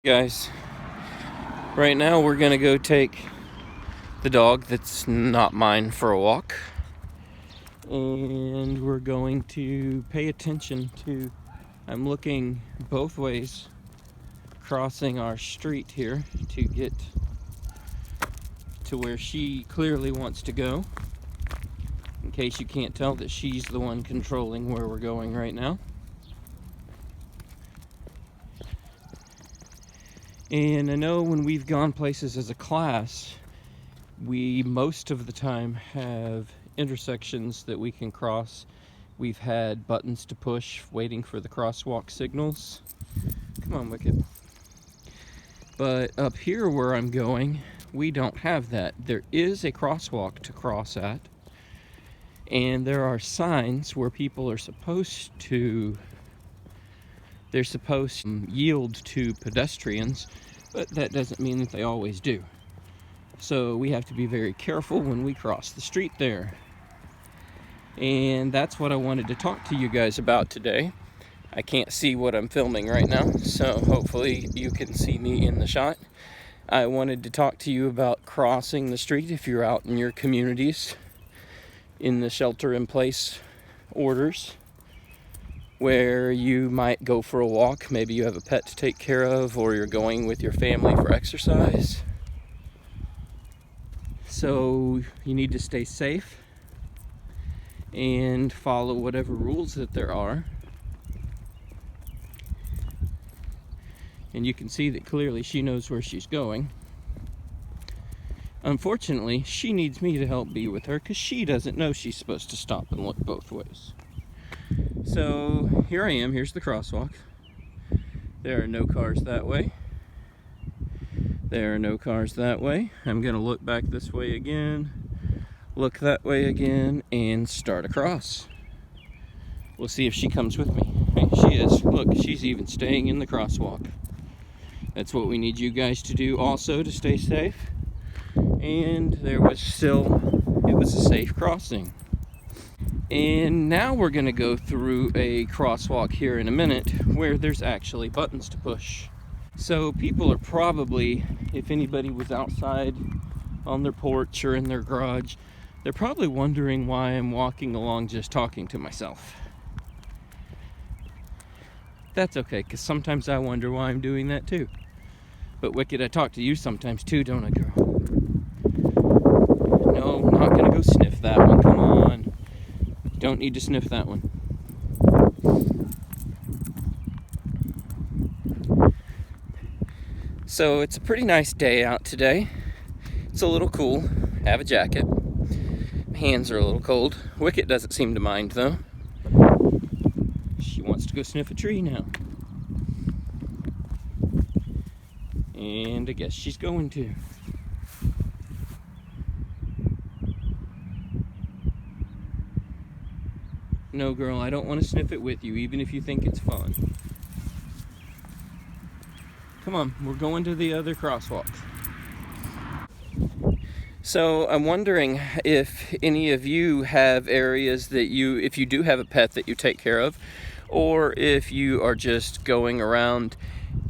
Guys, right now we're gonna go take the dog that's not mine for a walk, and we're going to pay attention to, I'm looking both ways, crossing our street here to get to where she clearly wants to go, in case you can't tell that she's the one controlling where we're going right now. And I know when we've gone places as a class, we most of the time have intersections that we can cross. We've had buttons to push waiting for the crosswalk signals. Come on, Wicked. But up here where I'm going, we don't have that. There is a crosswalk to cross at, and there are signs where people are supposed to yield to pedestrians, but that doesn't mean that they always do. So we have to be very careful when we cross the street there. And that's what I wanted to talk to you guys about today. I can't see what I'm filming right now, so hopefully you can see me in the shot. I wanted to talk to you about crossing the street if you're out in your communities in the shelter-in-place orders, where you might go for a walk. Maybe you have a pet to take care of, or you're going with your family for exercise. So you need to stay safe and follow whatever rules that there are. And you can see that clearly she knows where she's going. Unfortunately, she needs me to help be with her because she doesn't know she's supposed to stop and look both ways. So here I am, here's the crosswalk. There are no cars that way. There are no cars that way. I'm gonna look back this way again, look that way again, and start across. We'll see if she comes with me. Hey, she is. Look, she's even staying in the crosswalk. That's what we need you guys to do also to stay safe. And it was a safe crossing. And now we're gonna go through a crosswalk here in a minute where there's actually buttons to push. So people are probably, if anybody was outside on their porch or in their garage, they're probably wondering why I'm walking along just talking to myself. That's okay, because sometimes I wonder why I'm doing that too. But Wicked, I talk to you sometimes too, don't I, girl? No, I'm not gonna go sniff that one, come on. Don't need to sniff that one. So it's a pretty nice day out today. It's a little cool. Have a jacket. My hands are a little cold. Wicket doesn't seem to mind though. She wants to go sniff a tree now. And I guess she's going to. No, girl, I don't want to sniff it with you, even if you think it's fun. Come on, we're going to the other crosswalk. So I'm wondering if any of you have areas that if you do have a pet that you take care of, or if you are just going around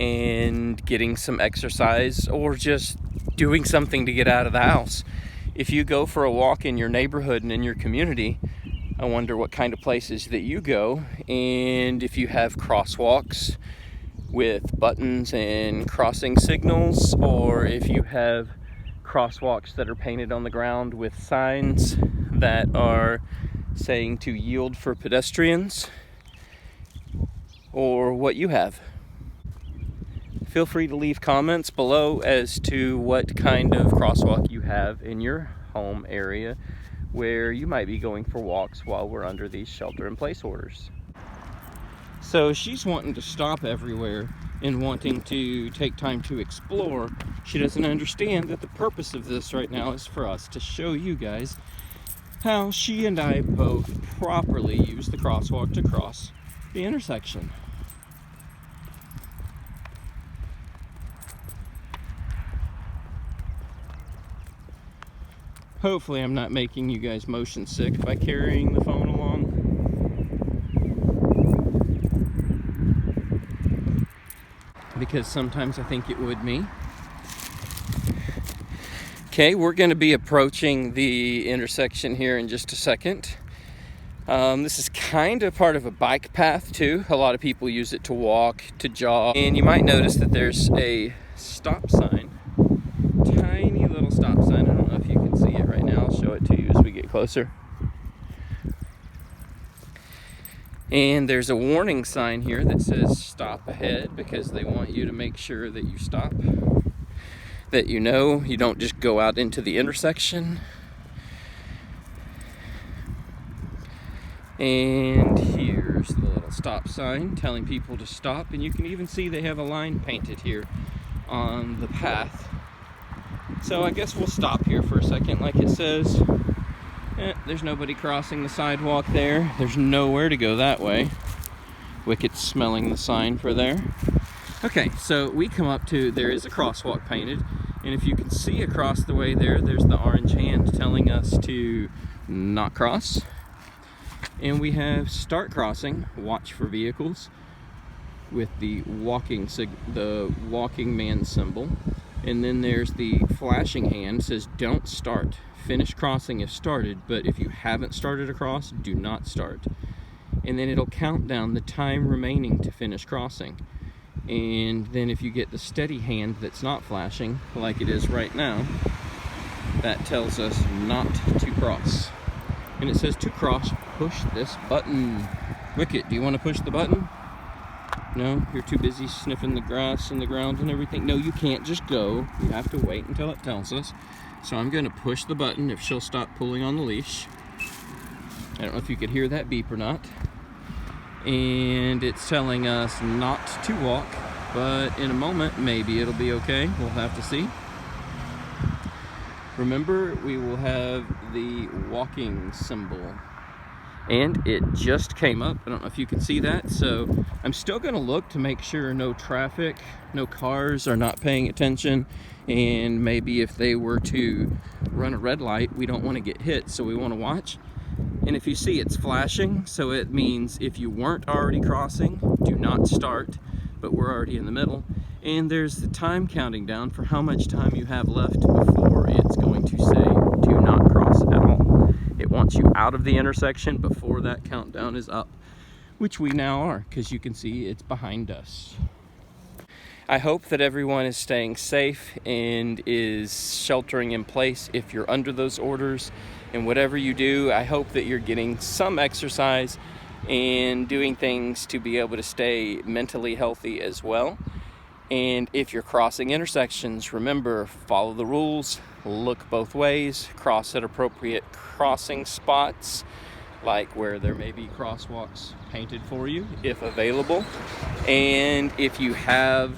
and getting some exercise, or just doing something to get out of the house. If you go for a walk in your neighborhood and in your community, I wonder what kind of places that you go, and if you have crosswalks with buttons and crossing signals, or if you have crosswalks that are painted on the ground with signs that are saying to yield for pedestrians, or what you have. Feel free to leave comments below as to what kind of crosswalk you have in your home area where you might be going for walks while we're under these shelter-in-place orders. So she's wanting to stop everywhere and wanting to take time to explore. She doesn't understand that the purpose of this right now is for us to show you guys how she and I both properly use the crosswalk to cross the intersection. Hopefully I'm not making you guys motion sick by carrying the phone along. because sometimes I think it would me. Okay, we're going to be approaching the intersection here in just a second. This is kind of part of a bike path too. A lot of people use it to walk, to jog. And you might notice that there's a stop sign. Tiny little stop sign. I don't know if you can see it right now. I'll show it to you as we get closer. And there's a warning sign here that says stop ahead, because they want you to make sure that you stop. That you know you don't just go out into the intersection. And here's the little stop sign telling people to stop, and you can even see they have a line painted here on the path. So I guess we'll stop here for a second. Like it says, there's nobody crossing the sidewalk there. There's nowhere to go that way. Wicked smelling the sign for there. Okay, so we come up to, there is a crosswalk painted, and if you can see across the way there, there's the orange hand telling us to not cross. And we have start crossing, watch for vehicles, with the walking man symbol. And then there's the flashing hand, says don't start. Finish crossing if started, but if you haven't started across, do not start. And then it'll count down the time remaining to finish crossing. And then if you get the steady hand that's not flashing, like it is right now, that tells us not to cross. And it says to cross, push this button. Wicket, do you want to push the button? No, you're too busy sniffing the grass and the ground and everything. No, you can't just go. You have to wait until it tells us. So I'm going to push the button if she'll stop pulling on the leash. I don't know if you could hear that beep or not. And it's telling us not to walk, but in a moment, maybe it'll be okay. We'll have to see. Remember, we will have the walking symbol. And it just came up. I don't know if you can see that. So I'm still going to look to make sure no traffic, no cars are not paying attention. And maybe if they were to run a red light, we don't want to get hit, so we want to watch. And if you see, it's flashing, so it means if you weren't already crossing, do not start, but we're already in the middle. And there's the time counting down for how much time you have left before it's going to say do not cross at all. It wants you out of the intersection before that countdown is up, which we now are, because you can see it's behind us. I hope that everyone is staying safe and is sheltering in place if you're under those orders. And whatever you do, I hope that you're getting some exercise and doing things to be able to stay mentally healthy as well. And if you're crossing intersections, remember, follow the rules, look both ways, cross at appropriate crossing spots, like where there may be crosswalks painted for you, if available. And if you have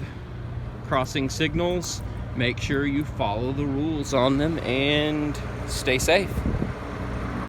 crossing signals, make sure you follow the rules on them and stay safe.